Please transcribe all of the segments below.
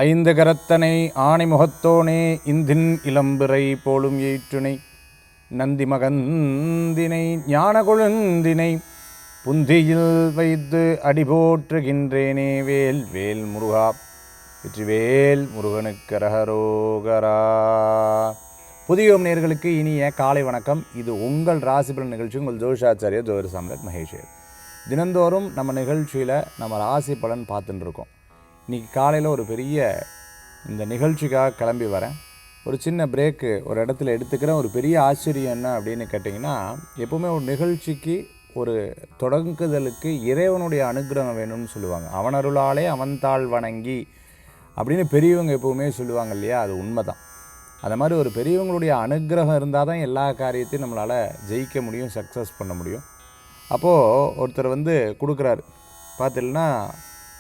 ஐந்து கரத்தனை ஆணை முகத்தோனே இந்தின் இளம்பிறை போலும் ஏற்றுணை நந்தி மகந்தினை ஞான கொழுந்தினை புந்தியில் வைத்து அடிபோற்றுகின்றேனே. வேல் வேல் முருகா, வெற்றிவேல் முருகனுக்கு அரகரோகரா. புதியோம் நேயர்களுக்கு இனிய காலை வணக்கம். இது உங்கள் ராசிபலன் நிகழ்ச்சி. உங்கள் ஜோதிஷாச்சாரியர் ஜோதிட சாம்ராட் மகேஷ். தினந்தோறும் நம்ம நிகழ்ச்சியில் நம்ம ராசி பலன் பார்த்துட்டு இருக்கோம். இன்றைக்கி காலையில் ஒரு பெரிய இந்த நிகழ்ச்சிக்காக கிளம்பி வரேன். ஒரு சின்ன பிரேக்கு ஒரு இடத்துல எடுத்துக்கிறேன். ஒரு பெரிய ஆச்சரியம் என்ன அப்படின்னு கேட்டிங்கன்னா, எப்போவுமே ஒரு நிகழ்ச்சிக்கு ஒரு தொடங்குதலுக்கு இறைவனுடைய அனுகிரகம் வேணும்னு சொல்லுவாங்க. அவனருளாலே அவன்தாள் வணங்கி அப்படின்னு பெரியவங்க எப்போவுமே சொல்லுவாங்க இல்லையா? அது உண்மைதான். அந்த மாதிரி ஒரு பெரியவங்களுடைய அனுகிரகம் இருந்தால் தான் எல்லா காரியத்தையும் நம்மளால் ஜெயிக்க முடியும், சக்ஸஸ் பண்ண முடியும். அப்போது ஒருத்தர் கொடுக்குறாரு பார்த்திங்கன்னா,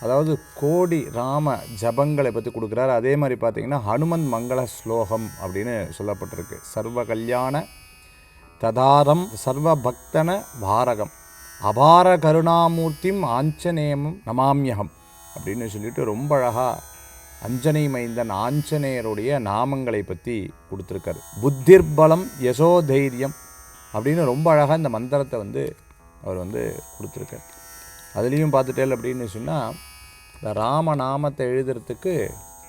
அதாவது கோடி ராம ஜபங்களை பற்றி கொடுக்குறாரு. அதே மாதிரி பார்த்திங்கன்னா ஹனுமன் மங்கள ஸ்லோகம் அப்படின்னு சொல்லப்பட்டிருக்கு. சர்வ கல்யாண ததாரம் சர்வ பக்தன பாரகம் அபார கருணாமூர்த்திம் ஆஞ்சநேயமும் நமாமியகம் அப்படின்னு சொல்லிட்டு ரொம்ப அழகாக அஞ்சனை மைந்தன் ஆஞ்சநேயருடைய நாமங்களை பற்றி கொடுத்துருக்காரு. புத்திர்பலம் யசோதைரியம் அப்படின்னு ரொம்ப அழகாக இந்த மந்திரத்தை அவர் கொடுத்துருக்கார். அதுலேயும் பார்த்துட்டேன் அப்படின்னு சொன்னால், இந்த ராமநாமத்தை எழுதுறதுக்கு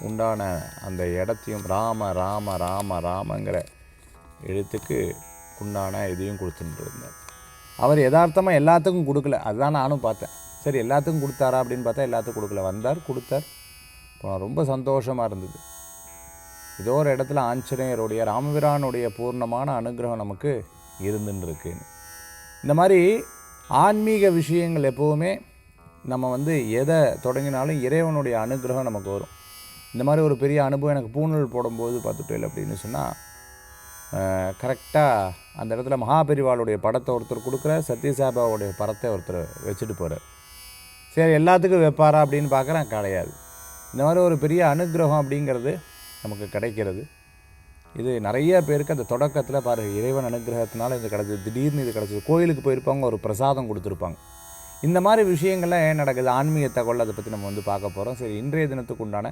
உண்டான அந்த இடத்தையும் ராம ராம ராம ராமங்கிற எழுத்துக்கு உண்டான இதையும் கொடுத்துட்டு இருந்தார். அவர் யதார்த்தமாக எல்லாத்துக்கும் கொடுக்கல. அதுதான் நானும் பார்த்தேன். சரி, எல்லாத்துக்கும் கொடுத்தாரா அப்படின்னு பார்த்தா எல்லாத்துக்கும் கொடுக்கல. வந்தார், கொடுத்தார். இப்போ ரொம்ப சந்தோஷமாக இருந்தது. ஏதோ ஒரு இடத்துல ஆஞ்சநேயருடைய ராமபிரானுடைய பூர்ணமான அனுகிரகம் நமக்கு இருந்துன்னு. இந்த மாதிரி ஆன்மீக விஷயங்கள் எப்போவுமே நம்ம எதை தொடங்கினாலும் இறைவனுடைய அனுகிரகம் நமக்கு வரும். இந்த மாதிரி ஒரு பெரிய அனுபவம் எனக்கு பூணூல் போடும்போது பார்த்துட்டேன் அப்படின்னு சொன்னால், கரெக்டாக அந்த இடத்துல மகாபெரிவாளுடைய படத்தை ஒருத்தர் கொடுக்குறார், சத்யசாபாவுடைய படத்தை ஒருத்தர் வச்சுட்டு போகிறார். சரி, எல்லாத்துக்கும் வைப்பாரா அப்படின்னு பார்க்குறேன், கிடையாது. இந்த மாதிரி ஒரு பெரிய அனுகிரகம் அப்படிங்கிறது நமக்கு கிடைக்கிறது. இது நிறைய பேருக்கு அந்த தொடக்கத்தில் பாருங்கள், இறைவன் அனுகிரகத்தினால இது கிடச்சிது, திடீர்னு இது கிடச்சிது. கோயிலுக்கு போயிருப்பாங்க, ஒரு பிரசாதம் கொடுத்துருப்பாங்க. இந்த மாதிரி விஷயங்கள்லாம் ஏன் நடக்குது, ஆன்மீக தகவல், அதை பற்றி நம்ம பார்க்க போகிறோம். சரி, இன்றைய தினத்துக்கு உண்டான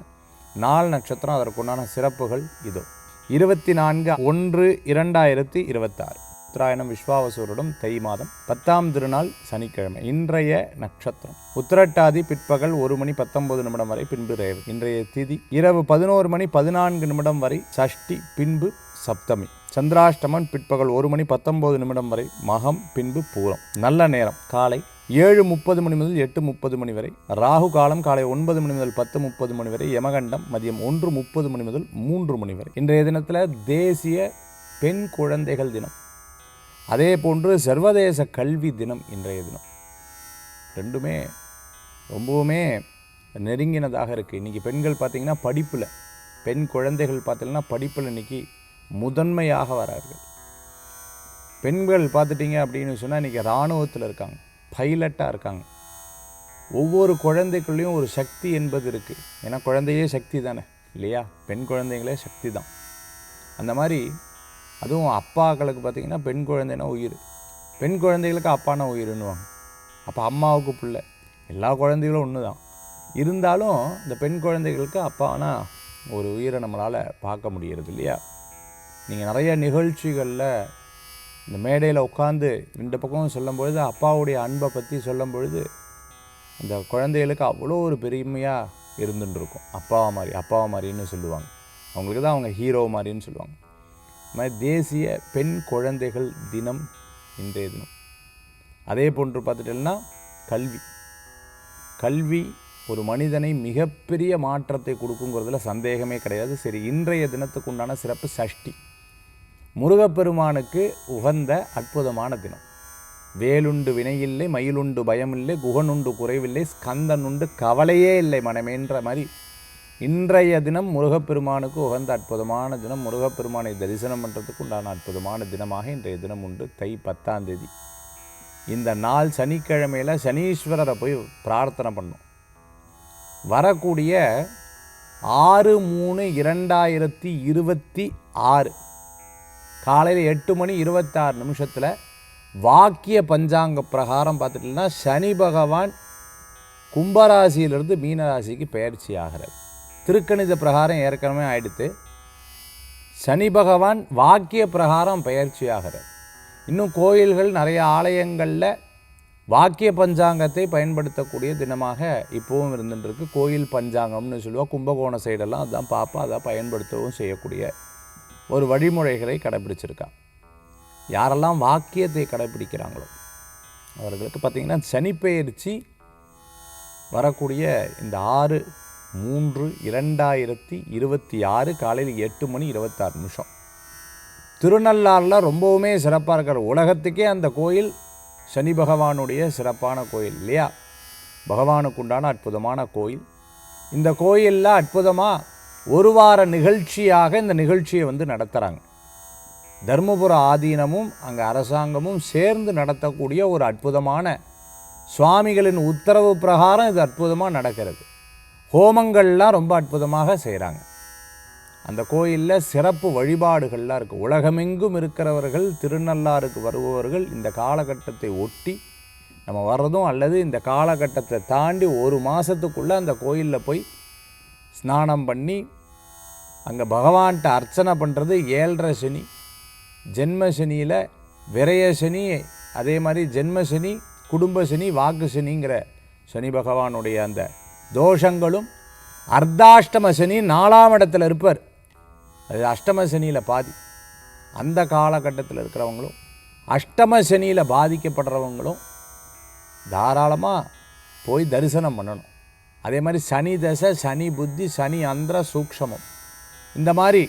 நாள் நட்சத்திரம், அதற்குண்டான சிறப்புகள் இதோ. 24/1/2026 உத்தராயணம் விஸ்வாவசூருடன் தை மாதம் 10ஆம் திருநாள் சனிக்கிழமை. இன்றைய நட்சத்திரம் உத்திரட்டாதி பிற்பகல் 1:19 வரை, பின்பு ரேவதி. இன்றைய திதி இரவு 11:14 வரை சஷ்டி, பின்பு சப்தமி. சந்திராஷ்டமன் பிற்பகல் 1:19 வரை மகம், பின்பு பூரம். நல்ல நேரம் காலை 7:30 முதல் 8:30 வரை. ராகு காலம் காலை 9 முதல் 10:30 வரை. யமகண்டம் மதியம் 1:30 முதல் 3 வரை. இன்றைய தினத்தில் தேசிய பெண் குழந்தைகள் தினம், அதே போன்று சர்வதேச கல்வி தினம். இன்றைய தினம் ரெண்டுமே ரொம்பவுமே நெருங்கினதாக இருக்குது. இன்றைக்கி பெண்கள் பார்த்திங்கன்னா படிப்பில், பெண் குழந்தைகள் பார்த்திங்கன்னா படிப்பில் இன்றைக்கி முதன்மையாக வரார்கள். பெண்கள் பார்த்துட்டிங்க அப்படின்னு சொன்னால் இன்றைக்கி இராணுவத்தில் இருக்காங்க, பைலட்டாக இருக்காங்க. ஒவ்வொரு குழந்தைக்குள்ளேயும் ஒரு சக்தி என்பது இருக்குது. ஏன்னா குழந்தையே சக்தி தானே இல்லையா? பெண் குழந்தைங்களே சக்தி தான். அந்த மாதிரி அதுவும் அப்பாக்களுக்கு பார்த்திங்கன்னா பெண் குழந்தைனா உயிர், பெண் குழந்தைகளுக்கு அப்பானா உயிர்னுவாங்க. அப்போ அம்மாவுக்கு பிள்ளை, எல்லா குழந்தைகளும் ஒன்று தான். இருந்தாலும் இந்த பெண் குழந்தைகளுக்கு அப்பானா ஒரு உயிரை நம்மளால் பார்க்க முடியறது இல்லையா? நீங்கள் நிறைய நிகழ்ச்சிகளில் இந்த மேடையில் உட்காந்து இந்த பக்கம் சொல்லும்பொழுது அப்பாவுடைய அன்பை பற்றி சொல்லும் பொழுது அந்த குழந்தைகளுக்கு அவ்வளோ ஒரு பெருமையாக இருந்துட்டுருக்கும். அப்பாவை மாதிரின்னு சொல்லுவாங்க. அவங்களுக்கு தான் அவங்க ஹீரோ மாதிரின்னு சொல்லுவாங்க. இந்த மாதிரி தேசிய பெண் குழந்தைகள் தினம் இன்றைய தினம். அதே போன்று பார்த்துட்டோம்னா கல்வி ஒரு மனிதனை மிகப்பெரிய மாற்றத்தை கொடுக்குங்கிறதுல சந்தேகமே கிடையாது. சரி, இன்றைய தினத்துக்கு உண்டான சிறப்பு சஷ்டி. முருகப்பெருமானுக்கு உகந்த அற்புதமான தினம். வேலுண்டு வினையில்லை, மயிலுண்டு பயமில்லை, குகனுண்டு குறைவில்லை, ஸ்கந்தனுண்டு கவலையே இல்லை மனமேன்ற மாதிரி இன்றைய தினம் முருகப்பெருமானுக்கு உகந்த அற்புதமான தினம். முருகப்பெருமானை தரிசனம் பண்ணுறதுக்கு உண்டான அற்புதமான தினமாக இன்றைய தினம் உண்டு. தை 10ஆம் தேதி இந்த நாள் சனிக்கிழமையில் சனீஸ்வரரை போய் பிரார்த்தனை பண்ணோம். வரக்கூடிய 6/3/2026 காலையில் 8:26 வாக்கிய பஞ்சாங்க பிரகாரம் பார்த்துட்டிங்கன்னா சனி பகவான் கும்பராசியிலிருந்து மீனராசிக்கு பெயர்ச்சி ஆகிறார். திருக்கணித பிரகாரம் ஏற்கனவே ஆயிடுத்து. சனி பகவான் வாக்கிய பிரகாரம் பயிற்சி ஆகிறார். இன்னும் கோயில்கள் நிறைய ஆலயங்களில் வாக்கிய பஞ்சாங்கத்தை பயன்படுத்தக்கூடிய தினமாக இப்போவும் இருந்துருக்கு. கோயில் பஞ்சாங்கம்னு சொல்லுவோம். கும்பகோணம் சைடெல்லாம் அதுதான் பார்ப்பா, அதை பயன்படுத்தவும் செய்யக்கூடிய ஒரு வழிமுறைகளை கடைப்பிடிச்சிருக்காங்க. யாரெல்லாம் வாக்கியத்தை கடைப்பிடிக்கிறாங்களோ அவர்களுக்கு பார்த்திங்கன்னா சனிப்பெயர்ச்சி வரக்கூடிய இந்த 6/3/2026 காலையில் 8:26. திருநள்ளாறில் ரொம்பவுமே சிறப்பாக இருக்கிற உலகத்துக்கே அந்த கோயில் சனி பகவானுடைய சிறப்பான கோயில் இல்லையா? பகவானுக்கு உண்டான அற்புதமான கோயில். இந்த கோயிலில் அற்புதமாக ஒரு வார நிகழ்ச்சியாக இந்த நிகழ்ச்சியை நடத்துகிறாங்க. தர்மபுர ஆதீனமும் அங்கே அரசாங்கமும் சேர்ந்து நடத்தக்கூடிய ஒரு அற்புதமான சுவாமிகளின் உத்தரவு பிரகாரம் இது அற்புதமாக நடக்கிறது. ஹோமங்கள்லாம் ரொம்ப அற்புதமாக செய்கிறாங்க. அந்த கோயிலில் சிறப்பு வழிபாடுகள்லாம் இருக்குது. உலகமெங்கும் இருக்கிறவர்கள் திருநள்ளாறுக்கு வருபவர்கள் இந்த காலகட்டத்தை ஒட்டி நம்ம வர்றதும் அல்லது இந்த காலகட்டத்தை தாண்டி ஒரு மாதத்துக்குள்ளே அந்த கோயிலில் போய் ஸ்நானம் பண்ணி அங்கே பகவான்கிட்ட அர்ச்சனை பண்ணுறது. 7.5 சனி, ஜென்ம சனியில் விரய சனி, அதே மாதிரி ஜென்ம சனி, குடும்ப சனி, வாக்கு சனிங்கிற சனி பகவானுடைய அந்த தோஷங்களும், அர்த்தாஷ்டம சனி 4ஆம் இடத்துல இருப்பார், அது அஷ்டம சனியில் பாதி. அந்த காலகட்டத்தில் இருக்கிறவங்களும் அஷ்டம சனியில் பாதிக்கப்படுறவங்களும் தாராளமாக போய் தரிசனம் பண்ணணும். அதே மாதிரி சனி தசை, சனி புத்தி, சனி அந்திர சூக்ஷமம் இந்த மாதிரி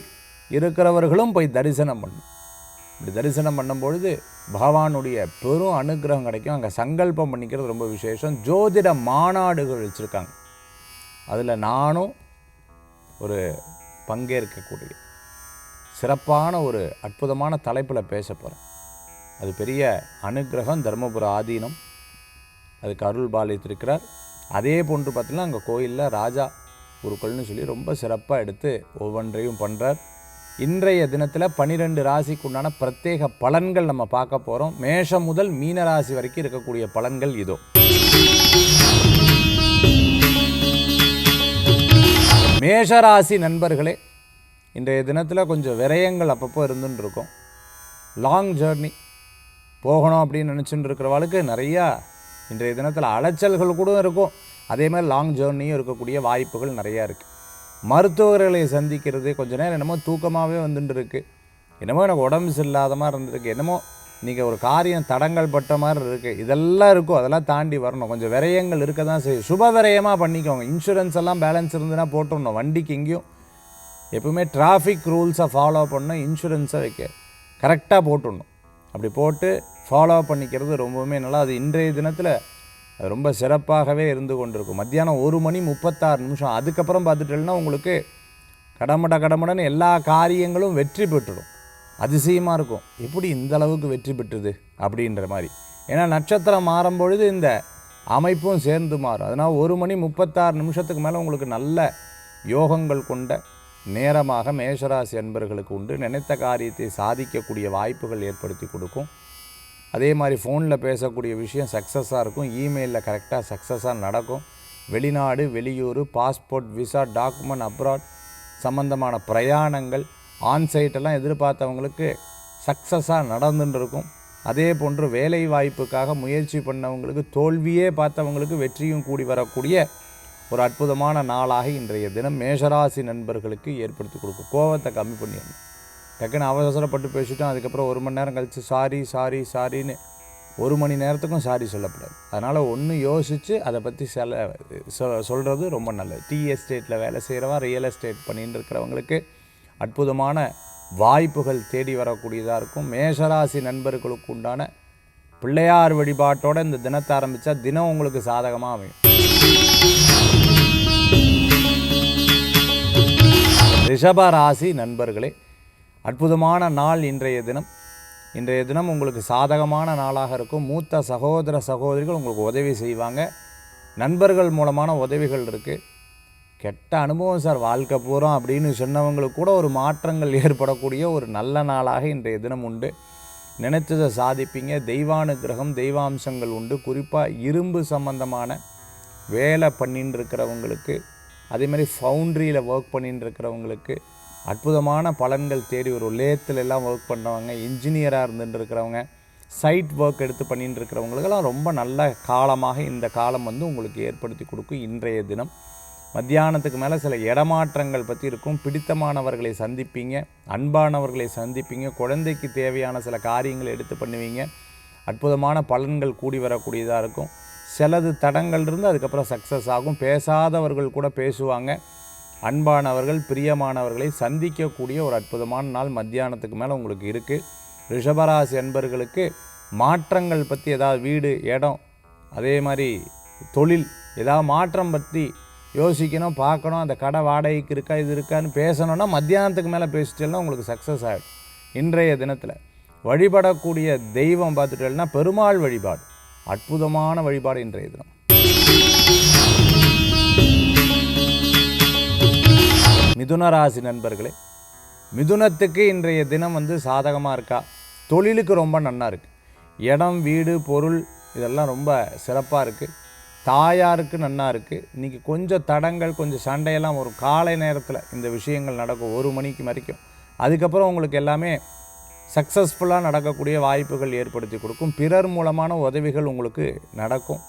இருக்கிறவர்களும் போய் தரிசனம் பண்ணணும். இப்படி தரிசனம் பண்ணும்பொழுது பகவானுடைய பெரும் அனுகிரகம் கிடைக்கும். அங்கே சங்கல்பம் பண்ணிக்கிறது ரொம்ப விசேஷம். ஜோதிட மாநாடுகள் வச்சுருக்காங்க. அதில் நானும் ஒரு பங்கேற்கக்கூடிய சிறப்பான ஒரு அற்புதமான தலைப்பில் பேச போகிறேன். அது பெரிய அனுகிரகம். தர்மபுர ஆதீனம் அதுக்கு அருள் பாலித்திருக்கிறார். அதே போன்று பார்த்தீங்கன்னா அங்கே கோயிலில் ராஜா குருக்கள்னு சொல்லி ரொம்ப சிறப்பாக எடுத்து ஒவ்வொன்றையும் பண்ணுறார். இன்றைய தினத்தில் 12 ராசிக்கு உண்டான பிரத்யேக பலன்கள் நம்ம பார்க்க போகிறோம். மேஷம் முதல் மீன ராசி வரைக்கும் இருக்கக்கூடிய பலன்கள் இதோ. மேஷராசி நண்பர்களே, இன்றைய தினத்தில் கொஞ்சம் விரயங்கள் அப்பப்போ இருந்துன்னு இருக்கும். லாங் ஜேர்னி போகணும் அப்படின்னு நினச்சிட்டு இருக்கிறவாளுக்கு நிறையா இன்றைய தினத்தில் அலைச்சல்கள் கூட இருக்கும். அதே மாதிரி லாங் ஜேர்னியும் இருக்கக்கூடிய வாய்ப்புகள் நிறையா இருக்குது. மருத்துவர்களை சந்திக்கிறது, கொஞ்சம் நேரம் என்னமோ தூக்கமாகவே வந்துட்டு இருக்குது, என்னமோ எனக்கு உடம்பு சரியில்லாத மாதிரி இருந்திருக்கு, என்னமோ நீங்கள் ஒரு காரியம் தடங்கள் பட்ட மாதிரி இருக்குது, இதெல்லாம் இருக்கும். அதெல்லாம் தாண்டி வரணும். கொஞ்சம் விரயங்கள் இருக்க தான் செய்யும். சுப விரயமாக பண்ணிக்கோங்க. இன்சூரன்ஸ் எல்லாம் பேலன்ஸ் இருந்துன்னா போட்டுடணும். வண்டிக்கு எங்கேயும் எப்பவுமே டிராஃபிக் ரூல்ஸை ஃபாலோ பண்ணணும். இன்சூரன்ஸை கரெக்டாக போட்டுடணும். அப்படி போட்டு ஃபாலோ பண்ணிக்கிறது ரொம்பவுமே நல்லா. அது இன்றைய தினத்தில் அது ரொம்ப சிறப்பாகவே இருந்து கொண்டிருக்கும். மத்தியானம் 1:36. அதுக்கப்புறம் பார்த்துட்டேன்னா உங்களுக்கு கடமடன்னு எல்லா காரியங்களும் வெற்றி பெற்றுடும். அதிசயமாக இருக்கும், எப்படி இந்த அளவுக்கு வெற்றி பெற்றுது அப்படின்ற மாதிரி. ஏன்னா நட்சத்திரம் மாறும்பொழுது இந்த அமைப்பும் சேர்ந்து மாறும். அதனால் 1:36 மேலே உங்களுக்கு நல்ல யோகங்கள் கொண்ட நேரமாக மேஷராசி அன்பர்களுக்கு உண்டு. நினைத்த காரியத்தை சாதிக்கக்கூடிய வாய்ப்புகள் ஏற்படுத்தி கொடுக்கும். அதே மாதிரி ஃபோனில் பேசக்கூடிய விஷயம் சக்ஸஸாக இருக்கும். இமெயிலில் கரெக்டாக சக்ஸஸாக நடக்கும். வெளிநாடு, வெளியூர், பாஸ்போர்ட், விசா, டாக்குமெண்ட், அப்ராட் சம்பந்தமான பிரயாணங்கள், ஆன்சைட்டெல்லாம் எதிர்பார்த்தவங்களுக்கு சக்ஸஸாக நடந்துட்டு இருக்கும். அதே போன்று வேலை வாய்ப்புக்காக முயற்சி பண்ணவங்களுக்கு, தோல்வியே பார்த்தவங்களுக்கு வெற்றியும் கூடி வரக்கூடிய ஒரு அற்புதமான நாளாக இன்றைய தினம் மேஷராசி நண்பர்களுக்கு ஏற்படுத்தி கொடுக்கும். கோபத்தை கம்மி பண்ணிடணும். டக்குன்னு அவசரப்பட்டு பேசிட்டோம், அதுக்கப்புறம் 1 மணி நேரம் கழித்து சாரின்னு 1 மணி நேரத்துக்கும் சாரி சொல்லக்கூடாது. அதனால் ஒன்று யோசித்து அதை பற்றி சொல்கிறது ரொம்ப நல்லது. டீ எஸ்டேட்டில் வேலை செய்கிறவா, ரியல் எஸ்டேட் பண்ணிட்டு இருக்கிறவங்களுக்கு அற்புதமான வாய்ப்புகள் தேடி வரக்கூடியதாக இருக்கும். மேஷராசி நண்பர்களுக்கு உண்டான பிள்ளையார் வழிபாட்டோடு இந்த தினத்தை ஆரம்பித்தா தினம் உங்களுக்கு சாதகமாக அமையும். ரிஷபராசி நண்பர்களே, அற்புதமான நாள் இன்றைய தினம். இன்றைய தினம் உங்களுக்கு சாதகமான நாளாக இருக்கும். மூத்த சகோதர சகோதரிகள் உங்களுக்கு உதவி செய்வாங்க. நண்பர்கள் மூலமான உதவிகள் இருக்குது. கெட்ட அனுபவம் சார் வாழ்க்கை பூரா அப்படின்னு சொன்னவங்களுக்கு கூட ஒரு மாற்றங்கள் ஏற்படக்கூடிய ஒரு நல்ல நாளாக இன்றைய தினம் உண்டு. நினைத்ததை சாதிப்பீங்க. தெய்வானுக்கிரகம், தெய்வாம்சங்கள் உண்டு. குறிப்பாக இரும்பு சம்பந்தமான வேலை பண்ணின்னு இருக்கிறவங்களுக்கு அதேமாதிரி ஃபவுண்ட்ரியில் ஒர்க் பண்ணிட்டு இருக்கிறவங்களுக்கு அற்புதமான பலன்கள் தேடி வரும். லேத்தில் எல்லாம் ஒர்க் பண்ணுறவங்க, இன்ஜினியராக இருந்துட்டு இருக்கிறவங்க, சைட் ஒர்க் எடுத்து பண்ணிட்டு இருக்கிறவங்களுக்கெல்லாம் ரொம்ப நல்ல காலமாக இந்த காலம் உங்களுக்கு ஏற்படுத்தி கொடுக்கும். இன்றைய தினம் மத்தியானத்துக்கு மேலே சில இடமாற்றங்கள் பற்றி இருக்கும். பிடித்தமானவர்களை சந்திப்பீங்க, அன்பானவர்களை சந்திப்பீங்க, குழந்தைக்கு தேவையான சில காரியங்களை எடுத்து பண்ணுவீங்க. அற்புதமான பலன்கள் கூடி வரக்கூடியதாக இருக்கும். சிலது தடங்கள் இருந்து அதுக்கப்புறம் சக்ஸஸ் ஆகும். பேசாதவர்கள் கூட பேசுவாங்க. அன்பானவர்கள், பிரியமானவர்களை சந்திக்கக்கூடிய ஒரு அற்புதமான நாள் மத்தியானத்துக்கு மேலே உங்களுக்கு இருக்குது. ரிஷபராசி அன்பர்களுக்கு மாற்றங்கள் பற்றி ஏதாவது வீடு, இடம், அதே மாதிரி தொழில், ஏதாவது மாற்றம் பற்றி யோசிக்கணும், பார்க்கணும். அந்த கடை வாடகைக்கு இருக்கா, இது இருக்கான்னு பேசணுன்னா மத்தியானத்துக்கு மேலே பேசிட்டேன்னா உங்களுக்கு சக்ஸஸ் ஆகிடும். இன்றைய தினத்தில் வழிபடக்கூடிய தெய்வம் பார்த்துட்டேன்னா பெருமாள் வழிபாடு, அற்புதமான வழிபாடு இன்றைய தினம். மிதுன ராசி நண்பர்களே, மிதுனத்துக்கு இன்றைய தினம் சாதகமாக இருக்கா? தொழிலுக்கு ரொம்ப நன்னா இருக்குது. இடம், வீடு, பொருள் இதெல்லாம் ரொம்ப சிறப்பாக இருக்குது. தாயாருக்கு நன்னா இருக்குது. இன்றைக்கி கொஞ்சம் தடங்கள், கொஞ்சம் சண்டையெல்லாம் ஒரு காலை நேரத்தில் இந்த விஷயங்கள் நடக்கும் 1 மணிக்கு வரைக்கும். அதுக்கப்புறம் உங்களுக்கு எல்லாமே சக்ஸஸ்ஃபுல்லாக நடக்கக்கூடிய வாய்ப்புகள் ஏற்படுத்தி கொடுக்கும். பிறர் மூலமான உதவிகள் உங்களுக்கு நடக்கும்.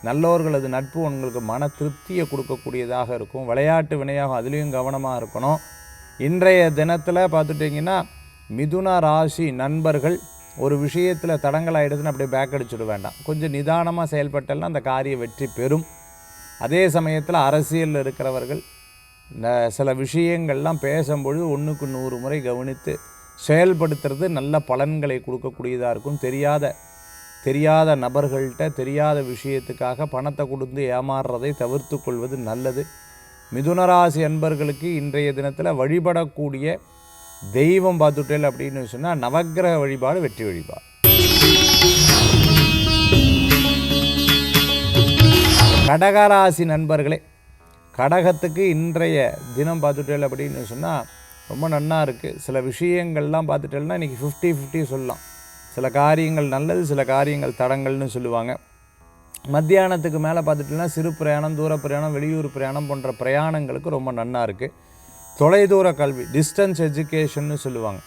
நல்லவர்களது நட்பு உங்களுக்கு மன திருப்தியை கொடுக்கக்கூடியதாக இருக்கும். விளையாட்டு வினையாகும், அதுலேயும் கவனமாக இருக்கணும். இன்றைய தினத்தில் பார்த்துட்டிங்கன்னா மிதுன ராசி நண்பர்கள் ஒரு விஷயத்தில் தடங்களாகிடுதுன்னு அப்படியே பேக் அடிச்சுட வேண்டாம். கொஞ்சம் நிதானமாக செயல்பட்டாலும் அந்த காரியம் வெற்றி பெறும். அதே சமயத்தில் அரசியலில் இருக்கிறவர்கள் சில விஷயங்கள்லாம் பேசும்பொழுது 1க்கு 100 முறை கவனித்து செயல்படுத்துறது நல்ல பலன்களை கொடுக்கக்கூடியதாக இருக்கும். தெரியாத நபர்கள்ட்ட தெரியாத விஷயத்துக்காக பணத்தை கொடுத்து ஏமாறுறதை தவிர்த்து கொள்வது நல்லது. மிதுனராசி அன்பர்களுக்கு இன்றைய தினத்தில் வழிபடக்கூடிய தெய்வம் பார்த்துட்டேல் அப்படின்னு சொன்னால் நவக்கிரக வழிபாடு வெற்றி வழிபாடு. கடகராசி நண்பர்களே, கடகத்துக்கு இன்றைய தினம் பார்த்துட்டேல் அப்படின்னு சொன்னால் ரொம்ப நன்னா இருக்குது. சில விஷயங்கள்லாம் பார்த்துட்டேன்னா இன்றைக்கி 50-50 சொல்லலாம். சில காரியங்கள் நல்லது, சில காரியங்கள் தடங்கள்னு சொல்லுவாங்க. மத்தியானத்துக்கு மேலே பார்த்துட்டோம்னா சிறு பிரயாணம், தூர பிரயாணம், வெளியூர் பிரயாணம் போன்ற பிரயாணங்களுக்கு ரொம்ப நன்னா இருக்குது. தொலைதூர கல்வி, டிஸ்டன்ஸ் எஜுகேஷன்னு சொல்லுவாங்க.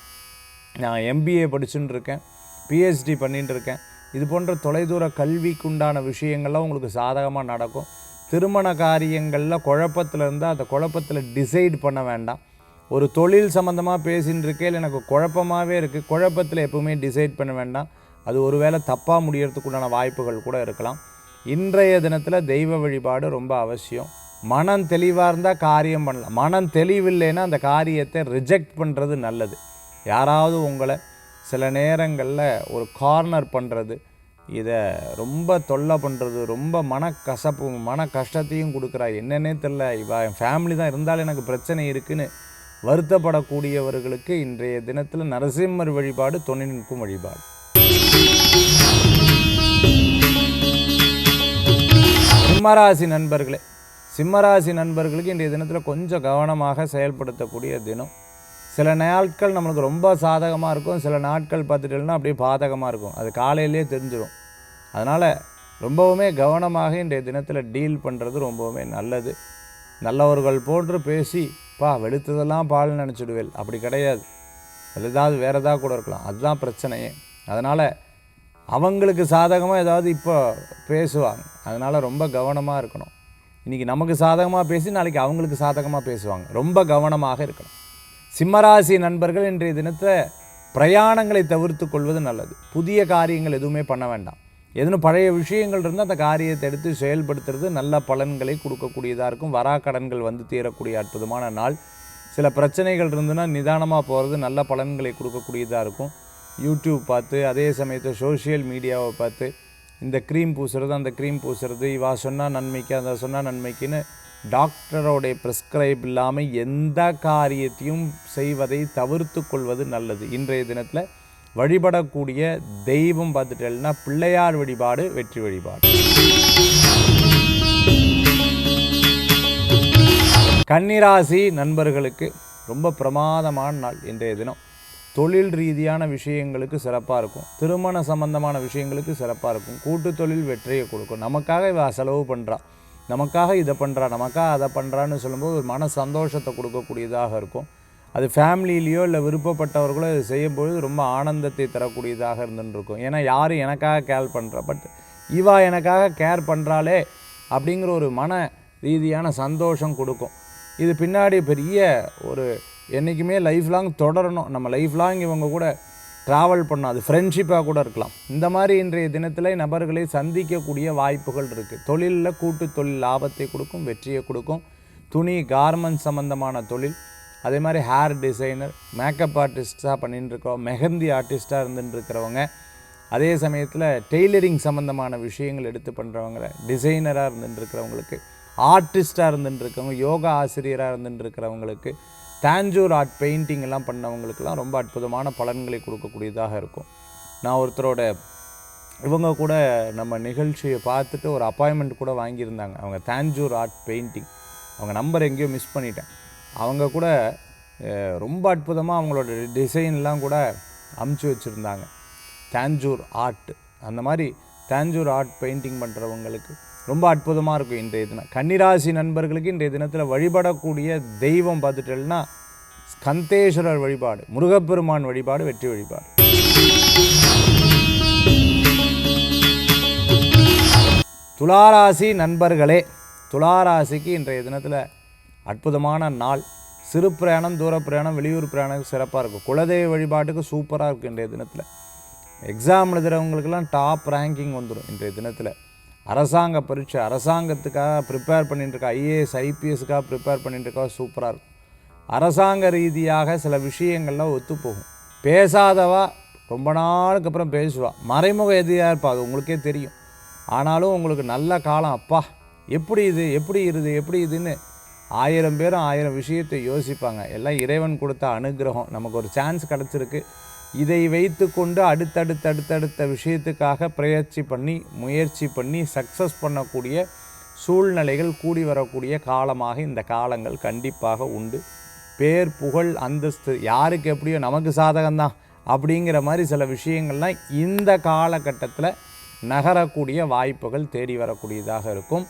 நான் MBA படிச்சுட்டு இருக்கேன், PhD பண்ணிட்டு இருக்கேன். இது போன்ற தொலைதூர கல்விக்கு உண்டான விஷயங்கள்லாம் உங்களுக்கு சாதகமாக நடக்கும். திருமண காரியங்களில் குழப்பத்தில் இருந்தால் அந்த குழப்பத்தில் டிசைட் பண்ண வேண்டாம். ஒரு தொழில் சம்மந்தமாக பேசின்னு இருக்கேன், எனக்கு குழப்பமாகவே இருக்குது, குழப்பத்தில் எப்பவுமே டிசைட் பண்ண வேண்டாம். அது ஒருவேளை தப்பாக முடியறதுக்குண்டான வாய்ப்புகள் கூட இருக்கலாம். இன்றைய தினத்தில் தெய்வ வழிபாடு ரொம்ப அவசியம். மனம் தெளிவாக இருந்தால் காரியம் பண்ணலாம். மனம் தெளிவில்லைன்னா அந்த காரியத்தை ரிஜெக்ட் பண்ணுறது நல்லது. யாராவது உங்களை சில நேரங்களில் ஒரு கார்னர் பண்ணுறது, இதை ரொம்ப தொல்லை பண்ணுறது, ரொம்ப மனக்கசப்பு, மன கஷ்டத்தையும் கொடுக்குறா, என்னன்னே தெரில, என் ஃபேமிலி தான் இருந்தாலும் எனக்கு பிரச்சனை இருக்குதுன்னு வருத்தப்படக்கூடியவர்களுக்கு இன்றைய தினத்தில் நரசிம்மர் வழிபாடு துணை நிற்கும் வழிபாடு. சிம்மராசி நண்பர்களே, சிம்மராசி நண்பர்களுக்கு இன்றைய தினத்தில் கொஞ்சம் கவனமாக செயல்படுத்தக்கூடிய தினம். சில நாட்கள் நம்மளுக்கு ரொம்ப சாதகமாக இருக்கும், சில நாட்கள் பார்த்துட்டோம்னா அப்படியே பாதகமாக இருக்கும். அது காலையிலே தெரிஞ்சிடும். அதனால் ரொம்பவுமே கவனமாக இன்றைய தினத்தில் டீல் பண்ணுறது ரொம்பவுமே நல்லது. நல்லவர்கள் போன்று பேசி வெளுத்ததெல்லாம் பால் நினச்சிடுவேல், அப்படி கிடையாது. அது ஏதாவது வேறு ஏதாவது கூட இருக்கலாம், அதுதான் பிரச்சனையே. அதனால் அவங்களுக்கு சாதகமாக ஏதாவது இப்போ பேசுவாங்க. அதனால் ரொம்ப கவனமாக இருக்கணும். இன்றைக்கி நமக்கு சாதகமாக பேசி நாளைக்கு அவங்களுக்கு சாதகமாக பேசுவாங்க. ரொம்ப கவனமாக இருக்கணும். சிம்மராசி நண்பர்கள் இன்றைய தினத்தை பிரயாணங்களை தவிர்த்து கொள்வது நல்லது. புதிய காரியங்கள் எதுவுமே பண்ண வேண்டாம். எதுவும் பழைய விஷயங்கள் இருந்தால் அந்த காரியத்தை எடுத்து செயல்படுத்துறது நல்ல பலன்களை கொடுக்கக்கூடியதாக இருக்கும். வராக்கடன்கள் தீரக்கூடிய அற்புதமான நாள். சில பிரச்சனைகள் இருந்துன்னா நிதானமாக போகிறது நல்ல பலன்களை கொடுக்கக்கூடியதாக இருக்கும். யூடியூப் பார்த்து, அதே சமயத்தில் சோஷியல் மீடியாவை பார்த்து இந்த க்ரீம் பூசுறது, அந்த க்ரீம் பூசுறது, இவா சொன்னால் நன்மைக்கு, அந்த சொன்னால் நன்மைக்குன்னு டாக்டரோடைய ப்ரிஸ்கிரைப் இல்லாமல் எந்த காரியத்தையும் செய்வதை தவிர்த்து கொள்வது நல்லது. இன்றைய தினத்தில் வழிபடக்கூடிய தெய்வம் பார்த்துட்டேன்னா பிள்ளையார் வழிபாடு வெற்றி வழிபாடு. கன்னிராசி நண்பர்களுக்கு ரொம்ப பிரமாதமான நாள் இன்றைய தினம். தொழில் ரீதியான விஷயங்களுக்கு சிறப்பாக இருக்கும். திருமண சம்பந்தமான விஷயங்களுக்கு சிறப்பாக இருக்கும். கூட்டு தொழில் வெற்றியை கொடுக்கும். நமக்காக இவ செலவு பண்ணுறா, நமக்காக இதை பண்ணுறா, நமக்காக அதை பண்ணுறான்னு சொல்லும்போது ஒரு மன சந்தோஷத்தை கொடுக்கக்கூடியதாக இருக்கும். அது ஃபேமிலியிலையோ இல்லை விருப்பப்பட்டவர்களோ இது செய்யும்பொழுது ரொம்ப ஆனந்தத்தை தரக்கூடியதாக இருந்துருக்கும். ஏன்னா யாரும் எனக்காக கேர் பண்ணுறா, பட் இவா எனக்காக கேர் பண்ணுறாளே அப்படிங்கிற ஒரு மன ரீதியான சந்தோஷம் கொடுக்கும். இது பின்னாடி பெரிய ஒரு என்றைக்குமே லைஃப் லாங் தொடரணும், நம்ம லைஃப் லாங் இவங்க கூட ட்ராவல் பண்ணணும், அது ஃப்ரெண்ட்ஷிப்பாக கூட இருக்கலாம். இந்த மாதிரி இன்றைய தினத்தில் நபர்களை சந்திக்கக்கூடிய வாய்ப்புகள் இருக்குது. தொழிலில் கூட்டு தொழில் லாபத்தை கொடுக்கும், வெற்றியை கொடுக்கும். துணி கார்மெண்ட் சம்மந்தமான தொழில், அதே மாதிரி ஹேர் டிசைனர், மேக்கப் ஆர்டிஸ்ட்டாக பண்ணிட்டு இருக்கோம், மெஹந்தி ஆர்டிஸ்ட்டாக இருந்துட்டு இருக்கிறவங்க, அதே சமயத்தில் டெய்லரிங் சம்மந்தமான விஷயங்கள் எடுத்து பண்ணுறவங்க, டிசைனராக இருந்துட்டு இருக்கிறவங்களுக்கு, ஆர்டிஸ்ட்டாக இருந்துட்டு இருக்கவங்க, யோகா ஆசிரியராக இருந்துட்டு இருக்கிறவங்களுக்கு, தாஞ்சூர் ஆர்ட் பெயிண்டிங் எல்லாம் பண்ணவங்களுக்கெல்லாம் ரொம்ப அற்புதமான பலன்களை கொடுக்கக்கூடியதாக இருக்கும். நான் ஒருத்தரோட இவங்க கூட நம்ம நிகழ்ச்சியை பார்த்துட்டு ஒரு அப்பாயின்மெண்ட் கூட வாங்கியிருந்தாங்க. அவங்க தாஞ்சூர் ஆர்ட் பெயிண்டிங், அவங்க நம்பர் எங்கேயோ மிஸ் பண்ணிட்டேன். அவங்க கூட ரொம்ப அற்புதமாக அவங்களோட டிசைன்லாம் கூட அமுச்சு வச்சுருந்தாங்க. தாஞ்சூர் ஆர்ட், அந்த மாதிரி தாஞ்சூர் ஆர்ட் பெயிண்டிங் பண்ணுறவங்களுக்கு ரொம்ப அற்புதமாக இருக்கும் இன்றைய தினம். கன்னிராசி நண்பர்களுக்கு இன்றைய தினத்தில் வழிபடக்கூடிய தெய்வம் பார்த்துட்டேன்னா ஸ்கந்தேஸ்வரர் வழிபாடு, முருகப்பெருமான் வழிபாடு, வெற்றி வழிபாடு. துளாராசி நண்பர்களே, துளாராசிக்கு இன்றைய தினத்தில் அற்புதமான நாள். சிறு பிரயாணம், தூர பிரயாணம், வெளியூர் பிரயாணம் சிறப்பாக இருக்கும். குலதெய்வ வழிபாட்டுக்கு சூப்பராக இருக்கும் இன்றைய தினத்தில். எக்ஸாம் எழுதுகிறவங்களுக்கெல்லாம் டாப் ரேங்கிங் வந்துடும் இன்றைய தினத்தில். அரசாங்க பரீட்சை, அரசாங்கத்துக்காக ப்ரிப்பேர் பண்ணிட்டுருக்கா, ஐஏஎஸ் ஐபிஎஸ்க்காக ப்ரிப்பேர் பண்ணிட்டுருக்கா, சூப்பராக இருக்கும். அரசாங்க ரீதியாக சில விஷயங்கள்லாம் ஒத்துப்போகும். பேசாதவா ரொம்ப நாளுக்கு அப்புறம் பேசுவா, மறைமுக எதிரியாக இருப்பா, அது உங்களுக்கே தெரியும். ஆனாலும் உங்களுக்கு நல்ல காலம், அப்பா எப்படி இது எப்படி இதுன்னு 1000 பேரும் 1000 விஷயத்தை யோசிப்பாங்க. எல்லாம் இறைவன் கொடுத்த அனுகிரகம். நமக்கு ஒரு சான்ஸ் கிடச்சிருக்கு, இதை வைத்து கொண்டு அடுத்தடுத்த விஷயத்துக்காக முயற்சி பண்ணி சக்ஸஸ் பண்ணக்கூடிய சூழ்நிலைகள் கூடி வரக்கூடிய காலமாக இந்த காலங்கள் கண்டிப்பாக உண்டு. பேர், புகழ், அந்தஸ்து யாருக்கு எப்படியோ நமக்கு சாதகம்தான் அப்படிங்கிற மாதிரி சில விஷயங்கள்லாம் இந்த காலகட்டத்தில் நகரக்கூடிய வாய்ப்புகள் தேடி வரக்கூடியதாக இருக்கும்.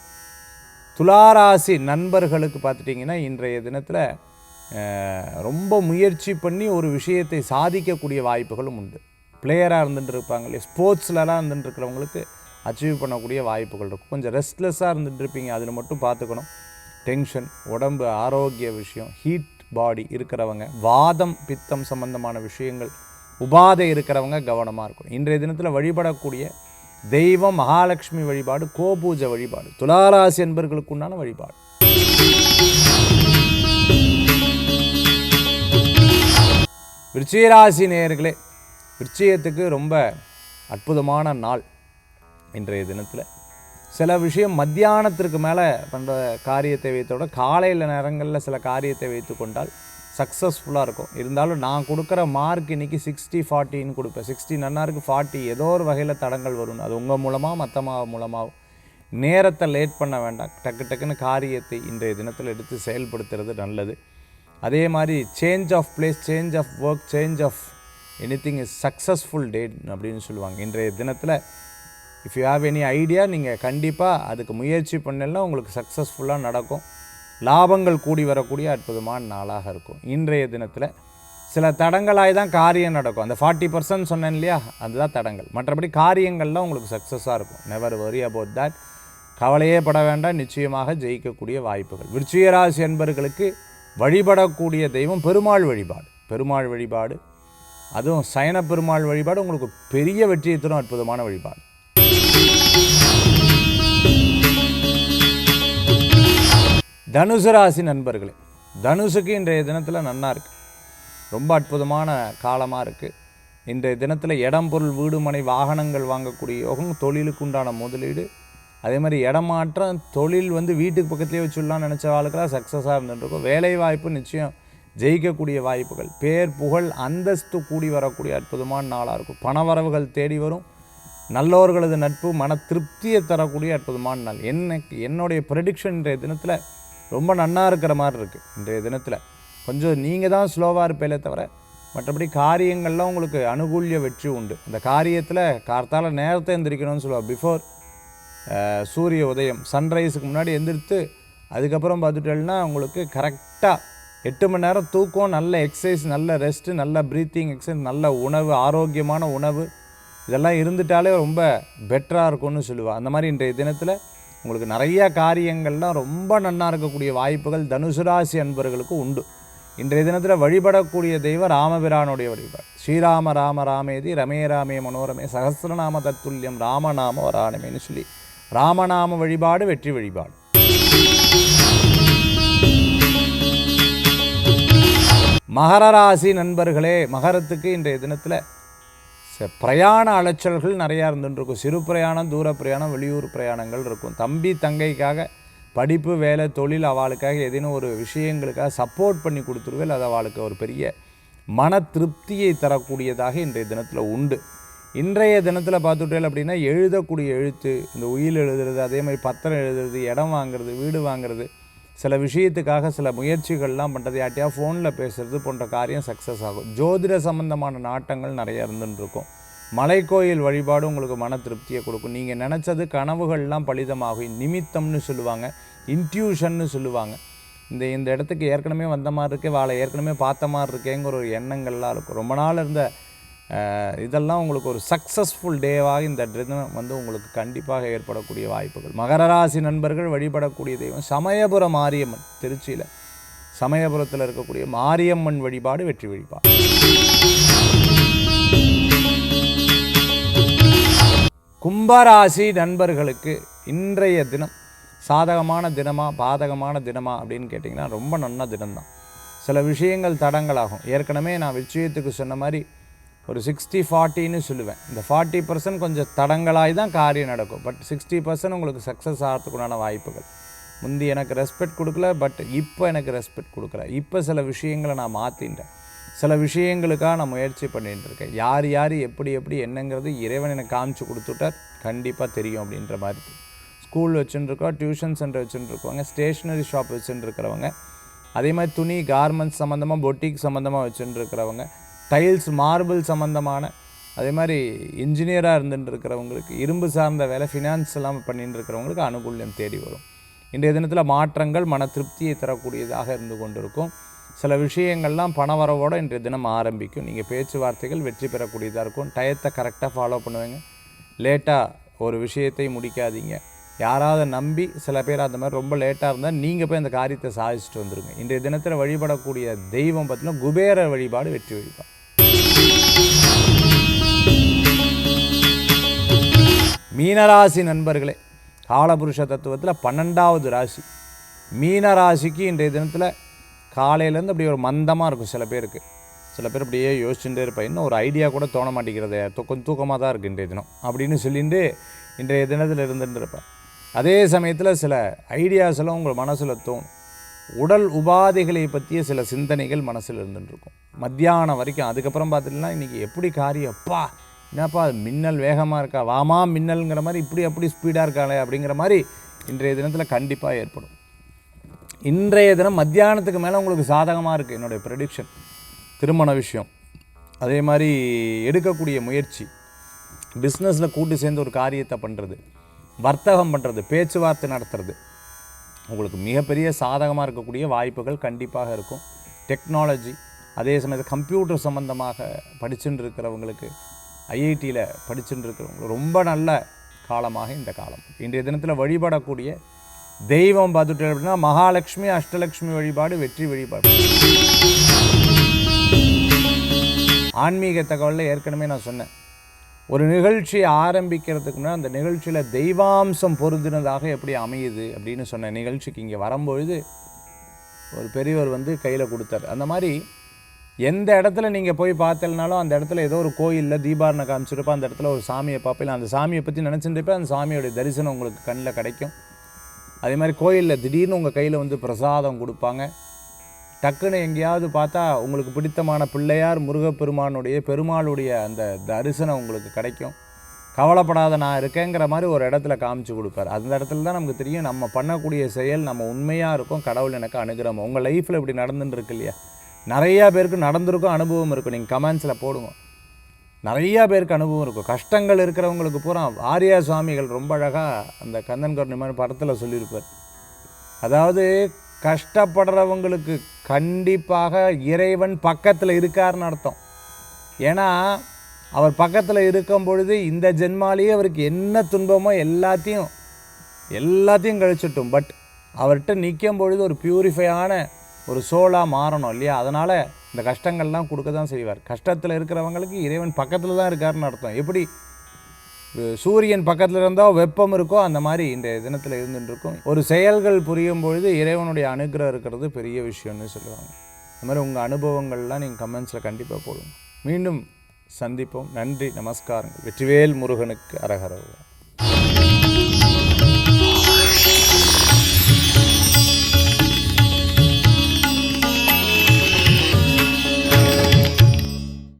துளாராசி நண்பர்களுக்கு பார்த்துட்டிங்கன்னா இன்றைய தினத்தில் ரொம்ப முயற்சி பண்ணி ஒரு விஷயத்தை சாதிக்கக்கூடிய வாய்ப்புகளும் உண்டு. பிளேயராக இருந்துட்டு இருப்பாங்க இல்லையா, ஸ்போர்ட்ஸ்லலாம் இருந்துட்டு இருக்கிறவங்களுக்கு அச்சீவ் பண்ணக்கூடிய வாய்ப்புகள் இருக்கும். கொஞ்சம் ரெஸ்ட்லெஸ்ஸாக இருந்துட்டு இருப்பீங்க, அதில் மட்டும் பார்த்துக்கணும். டென்ஷன், உடம்பு ஆரோக்கிய விஷயம், ஹீட் பாடி இருக்கிறவங்க, வாதம் பித்தம் சம்பந்தமான விஷயங்கள், உபாதை இருக்கிறவங்க கவனமாக இருக்கணும். இன்றைய தினத்தில் வழிபடக்கூடிய தெய்வம் மகாலட்சுமி வழிபாடு, கோபூஜை வழிபாடு, துளாராசி என்பர்களுக்கு உண்டான வழிபாடு. விருச்சிகராசி நேயர்களே, விருச்சிகத்துக்கு ரொம்ப அற்புதமான நாள் இன்றைய தினத்தில். சில விஷயம் மத்தியானத்திற்கு மேலே பண்ணுற காரியத்தை வைத்தோட காலையில் நேரங்களில் சில காரியத்தை வைத்து கொண்டால் சக்ஸஸ்ஃபுல்லாக இருக்கும். இருந்தாலும் நான் கொடுக்குற மார்க் இன்றைக்கி 60-40 கொடுப்பேன். 60 நன்னாருக்கு 40 ஏதோ ஒரு வகையில் தடங்கள் வரும். அது உங்கள் மூலமாக மற்ற மூலமாகவும். நேரத்தை லேட் பண்ண வேண்டாம், டக்குன்னு காரியத்தை இன்றைய தினத்தில் எடுத்து செயல்படுத்துறது நல்லது. அதே மாதிரி change of place, change of work, change of anything is successful day அப்படின்னு சொல்லுவாங்க. இன்றைய தினத்தில் if you have any idea, நீங்கள் கண்டிப்பாக அதுக்கு முயற்சி பண்ணலாம், உங்களுக்கு சக்ஸஸ்ஃபுல்லாக நடக்கும். லாபங்கள் கூடி வரக்கூடிய அற்புதமான நாளாக இருக்கும். இன்றைய தினத்தில் சில தடங்களாய் தான் காரியம் நடக்கும். அந்த 40% சொன்னேன் இல்லையா, அதுதான் தடங்கள். மற்றபடி காரியங்கள்லாம் உங்களுக்கு சக்ஸஸாக இருக்கும். Never worry about that. கவலையே பட வேண்டாம், நிச்சயமாக ஜெயிக்கக்கூடிய வாய்ப்புகள். விருச்சிகராசி என்பவர்களுக்கு வழிபடக்கூடிய தெய்வம் பெருமாள் வழிபாடு. பெருமாள் வழிபாடு, அதுவும் சயன பெருமாள் வழிபாடு உங்களுக்கு பெரிய வெற்றியை தரும் அற்புதமான வழிபாடு. தனுசு ராசி நண்பர்களே, தனுசுக்கு இன்றைய தினத்தில் நன்னா இருக்குது. ரொம்ப அற்புதமான காலமாக இருக்குது. இன்றைய தினத்தில் இடம், பொருள், வீடு, மனை, வாகனங்கள் வாங்கக்கூடிய யோகம், தொழிலுக்கு உண்டான முதலீடு, அதே மாதிரி இடமாற்றம், தொழில் வீட்டுக்கு பக்கத்துலேயே வச்சுடலாம்னு நினச்ச வாழ்க்கெல்லாம் சக்ஸஸாக இருந்துகிட்ருக்கும். வேலை வாய்ப்பு நிச்சயம் ஜெயிக்கக்கூடிய வாய்ப்புகள், பேர், புகழ், அந்தஸ்து கூடி வரக்கூடிய அற்புதமான நாளாக இருக்கும். பணவரவுகள் தேடி வரும். நல்லோர்களது நட்பு மன திருப்தியை தரக்கூடிய அற்புதமான நாள். என்னுடைய ப்ரெடிக்ஷன் இன்றைய தினத்தில் ரொம்ப நன்னா இருக்கிற மாதிரி இருக்குது. இன்றைய தினத்தில் கொஞ்சம் நீங்கள் தான் ஸ்லோவாக இருப்பேலே தவிர மற்றபடி காரியங்கள்லாம் உங்களுக்கு அனுகூல்ய வெற்றி உண்டு. அந்த காரியத்தில் கார்த்தால நேரத்தை எந்திரிக்கணும்னு சொல்லுவாள். பிஃபோர் சூரிய உதயம் சன்ரைஸுக்கு முன்னாடி எந்திரித்து அதுக்கப்புறம் பார்த்துட்டேன்னா உங்களுக்கு கரெக்டாக 8 மணி நேரம் தூக்கம், நல்ல எக்ஸசைஸ், நல்ல ரெஸ்ட்டு, நல்ல ப்ரீத்திங் எக்ஸசைஸ், நல்ல உணவு, ஆரோக்கியமான உணவு இதெல்லாம் இருந்துட்டாலே ரொம்ப பெட்டராக இருக்கும்னு சொல்லுவாள். அந்த மாதிரி இன்றைய தினத்தில் உங்களுக்கு நிறையா காரியங்கள்லாம் ரொம்ப நன்னா இருக்கக்கூடிய வாய்ப்புகள் தனுசு ராசி அன்பர்களுக்கு உண்டு. இன்றைய தினத்தில் வழிபடக்கூடிய தெய்வம் ராமபிரானுடைய வழிபாடு. ஸ்ரீராம ராம ராமேதி ரமே ராமே மனோரமே சகஸ்ரநாம தத்துல்யம் ராமநாம வராணமேன்னு சொல்லி ராமநாம வழிபாடு வெற்றி வழிபாடு. மகர ராசி நண்பர்களே, மகரத்துக்கு இன்றைய தினத்தில் பிரயாண அலைச்சல்கள் நிறையா இருந்துருக்கும். சிறு பிரயாணம், தூர பிரயாணம், வெளியூர் பிரயாணங்கள் இருக்கும். தம்பி தங்கைக்காக படிப்பு, வேலை, தொழில் அவளுக்காக ஏதேனும் ஒரு விஷயங்களுக்காக சப்போர்ட் பண்ணி கொடுத்துருவேல். அது அவளுக்கு ஒரு பெரிய மன திருப்தியை தரக்கூடியதாக இன்றைய தினத்தில் உண்டு. இன்றைய தினத்தில் பார்த்துட்டேன் அப்படின்னா எழுதக்கூடிய எழுத்து, இந்த உயில் எழுதுறது, அதே மாதிரி பத்திரம் எழுதுறது, இடம் வாங்குறது, வீடு வாங்குறது, சில விஷயத்துக்காக சில முயற்சிகள்லாம் பண்ணுறது, யார்ட்டையா ஃபோனில் பேசுகிறது போன்ற காரியம் சக்ஸஸ் ஆகும். ஜோதிட சம்பந்தமான நாட்டங்கள் நிறைய இருந்துருக்கும். மலைக்கோயில் வழிபாடு உங்களுக்கு மன திருப்தியை கொடுக்கும். நீங்கள் நினச்சது கனவுகள்லாம் பலிதமாகும். நிமித்தம்னு சொல்லுவாங்க, இன்ட்யூஷன்னு சொல்லுவாங்க. இந்த இடத்துக்கு ஏற்கனவே வந்த மாதிரி இருக்கே, வாழை ஏற்கனவே பார்த்த மாதிரி இருக்கேங்கிற ஒரு எண்ணங்கள்லாம் இருக்கும். ரொம்ப நாள் இருந்த இதெல்லாம் உங்களுக்கு ஒரு சக்ஸஸ்ஃபுல் டேவாக இந்த தினம் வந்து உங்களுக்கு கண்டிப்பாக ஏற்படக்கூடிய வாய்ப்புகள். மகர ராசி நண்பர்கள் வழிபடக்கூடிய தெய்வம் சமயபுர மாரியம்மன். திருச்சியில் சமயபுரத்தில் இருக்கக்கூடிய மாரியம்மன் வழிபாடு வெற்றி வழிபாடு. கும்பராசி நண்பர்களுக்கு இன்றைய தினம் சாதகமான தினமா பாதகமான தினமா அப்படின்னு கேட்டிங்கன்னா ரொம்ப நல்ல தினம்தான். சில விஷயங்கள் தடங்களாகும். ஏற்கனவே நான் விஷயத்துக்கு சொன்ன மாதிரி ஒரு 60-40ன்னு சொல்லுவேன். இந்த 40% கொஞ்சம் தடங்களாய் தான் காரியம் நடக்கும். பட் 60% உங்களுக்கு சக்ஸஸ் ஆகிறதுக்குண்டான வாய்ப்புகள். முந்தி எனக்கு ரெஸ்பெக்ட் கொடுக்கல, பட் இப்போ எனக்கு ரெஸ்பெக்ட் கொடுக்குறேன். இப்போ சில விஷயங்களை நான் மாற்றிட்டேன். சில விஷயங்களுக்காக நான் முயற்சி பண்ணிகிட்டு இருக்கேன். யார் யார் எப்படி என்னங்கிறது இறைவன் எனக்கு காமிச்சு கொடுத்துட்டார், கண்டிப்பாக தெரியும் அப்படின்ற மாதிரி. ஸ்கூல் வச்சுட்டுருக்கோம், டியூஷன் சென்டர் வச்சுட்டுருக்கவங்க, ஸ்டேஷ்னரி ஷாப் வச்சுட்டுருக்கிறவங்க, அதே மாதிரி துணி கார்மெண்ட்ஸ் சம்மந்தமாக பொட்டிக் சம்மந்தமாக வச்சுட்டுருக்கிறவங்க, டைல்ஸ் மார்பிள் சம்மந்தமான, அதே மாதிரி இன்ஜினியராக இருந்துட்டு இருக்கிறவங்களுக்கு, இரும்பு சார்ந்த வேலை, ஃபினான்ஸ் எல்லாம் பண்ணிட்டு இருக்கிறவங்களுக்கு அனுகூல்யம் தேடி வரும். இன்றைய தினத்தில் மாற்றங்கள் மன திருப்தியை தரக்கூடியதாக இருந்து கொண்டிருக்கும். சில விஷயங்கள்லாம் பணவரவோடு இன்றைய தினம் ஆரம்பிக்கும். நீங்கள் பேச்சுவார்த்தைகள் வெற்றி பெறக்கூடியதாக இருக்கும். டயத்தை கரெக்டாக ஃபாலோ பண்ணுவேங்க. லேட்டாக ஒரு விஷயத்தை முடிக்காதீங்க. யாராவது நம்பி சில பேர் அந்த மாதிரி ரொம்ப லேட்டாக இருந்தால் நீங்கள் போய் அந்த காரியத்தை சாதிச்சுட்டு வந்துடுங்க. இன்றைய தினத்தில் வழிபடக்கூடிய தெய்வம் பார்த்தீங்கன்னா குபேர வழிபாடு வெற்றி வழிபாடு. மீனராசி நண்பர்களே, காலபுருஷ தத்துவத்தில் 12வது ராசி மீனராசிக்கு இன்றைய தினத்தில் காலையிலேருந்து அப்படி ஒரு மந்தமாக இருக்கும். சில பேருக்கு அப்படியே யோசிச்சுட்டே இருப்பேன், இன்னும் ஒரு ஐடியா கூட தோண மாட்டேங்கிறது, கொஞ்சம் தூக்கமாக தான் இருக்குது இன்றைய தினம் அப்படின்னு சொல்லிட்டு இன்றைய தினத்தில் இருந்துட்டு இருப்பேன். அதே சமயத்தில் சில ஐடியாஸ் எல்லாம் உங்கள் மனசில் தோணும். உடல் உபாதைகளை பற்றிய சில சிந்தனைகள் மனசில் இருந்துட்டுருக்கும் மத்தியானம் வரைக்கும். அதுக்கப்புறம் பார்த்துட்டுனா இன்றைக்கி எப்படி காரியம், அப்பா என்னப்பா மின்னல் வேகமாக இருக்கா, வாமா மின்னல்ங்கிற மாதிரி அப்படி ஸ்பீடாக இருக்காளே அப்படிங்கிற மாதிரி இன்றைய தினத்தில் கண்டிப்பாக ஏற்படும். இன்றைய தினம் மத்தியானத்துக்கு மேலே உங்களுக்கு சாதகமாக இருக்குது என்னுடைய ப்ரெடிக்ஷன். திருமண விஷயம், அதே மாதிரி எடுக்கக்கூடிய முயற்சி, பிஸ்னஸில் கூட்டு சேர்ந்து ஒரு காரியத்தை பண்ணுறது, வர்த்தகம் பண்ணுறது, பேச்சுவார்த்தை நடத்துறது, உங்களுக்கு மிகப்பெரிய சாதகமாக இருக்கக்கூடிய வாய்ப்புகள் கண்டிப்பாக இருக்கும். டெக்னாலஜி, அதே சமயத்தில் கம்ப்யூட்டர் சம்மந்தமாக படிச்சுட்டு இருக்கிறவங்களுக்கு, ஐஐடியில் படிச்சுட்டு இருக்கிறவங்களுக்கு ரொம்ப நல்ல காலமாக இந்த காலம். இன்றைய தினத்தில் வழிபடக்கூடிய தெய்வம் பார்த்துட்டு அப்படின்னா மகாலட்சுமி அஷ்டலட்சுமி வழிபாடு வெற்றி வழிபாடு. ஆன்மீக தகவலில் ஏற்கனவே நான் சொன்னேன், ஒரு நிகழ்ச்சியை ஆரம்பிக்கிறதுக்கு முன்னாடி அந்த நிகழ்ச்சியில் தெய்வாம்சம் பொருந்தினதாக எப்படி அமையுது அப்படின்னு சொன்ன நிகழ்ச்சிக்கு இங்கே வரும்பொழுது ஒரு பெரியவர் வந்து கையில் கொடுத்தார். அந்த மாதிரி எந்த இடத்துல நீங்கள் போய் பார்த்தலனாலும் அந்த இடத்துல ஏதோ ஒரு கோயிலில் தீபாரணை காமிச்சிருப்பா, அந்த இடத்துல ஒரு சாமியை பார்ப்பேன், அந்த சாமியை பற்றி நினச்சிட்டுப்பேன், அந்த சாமியோடைய தரிசனம் உங்களுக்கு கண்ணில் கிடைக்கும். அதே மாதிரி கோயிலில் திடீர்னு உங்கள் கையில் வந்து பிரசாதம் கொடுப்பாங்க. டக்குன்னு எங்கேயாவது பார்த்தா உங்களுக்கு பிடித்தமான பிள்ளையார் முருகப்பெருமானுடைய பெருமாளுடைய அந்த தரிசனம் உங்களுக்கு கிடைக்கும். கவலைப்படாத நான் இருக்கேங்கிற மாதிரி ஒரு இடத்துல காமிச்சு கொடுப்பார். அந்த இடத்துல தான் நமக்கு தெரியும் நம்ம பண்ணக்கூடிய செயல் நம்ம உண்மையாக இருக்கும், கடவுள் எனக்கு அனுகிரகம். உங்கள் லைஃப்பில் இப்படி நடந்துட்டு இருக்கு இல்லையா, நிறையா பேருக்கு நடந்திருக்கும், அனுபவம் இருக்கும். நீங்கள் கமெண்ட்ஸில் போடுங்க. நிறையா பேருக்கு அனுபவம் இருக்கும். கஷ்டங்கள் இருக்கிறவங்களுக்கு பூரா ஆரியா சுவாமிகள் ரொம்ப அழகாக அந்த கந்தன் கருணைமணி படத்தில் சொல்லியிருப்பார். அதாவது கஷ்டப்படுறவங்களுக்கு கண்டிப்பாக இறைவன் பக்கத்தில் இருக்காருன்னு அர்த்தம். ஏன்னா அவர் பக்கத்தில் இருக்கும் பொழுது இந்த ஜென்மாலேயே அவருக்கு என்ன துன்பமோ எல்லாத்தையும் கழிச்சிட்டும். பட் அவர்கிட்ட நிற்கும் பொழுது ஒரு பியூரிஃபையான ஒரு சோலாக மாறணும் இல்லையா? அதனால் இந்த கஷ்டங்கள்லாம் கொடுக்க தான் செய்வார். கஷ்டத்தில் இருக்கிறவங்களுக்கு இறைவன் பக்கத்தில் தான் இருக்காருன்னு அர்த்தம். எப்படி சூரியன் பக்கத்தில் இருந்தால் வெப்பம் இருக்கோ அந்த மாதிரி இந்த தினத்தில் இருந்துட்டுருக்கும். ஒரு செயல்கள் புரியும் பொழுது இறைவனுடைய அனுகிரகம் இருக்கிறது பெரிய விஷயம்னு சொல்லுவாங்க. இந்த மாதிரி உங்கள் அனுபவங்கள்லாம் நீங்கள் கமெண்ட்ஸில் கண்டிப்பாக போடுங்க. மீண்டும் சந்திப்போம். நன்றி, நமஸ்காரங்கள். வெற்றிவேல் முருகனுக்கு அரகர.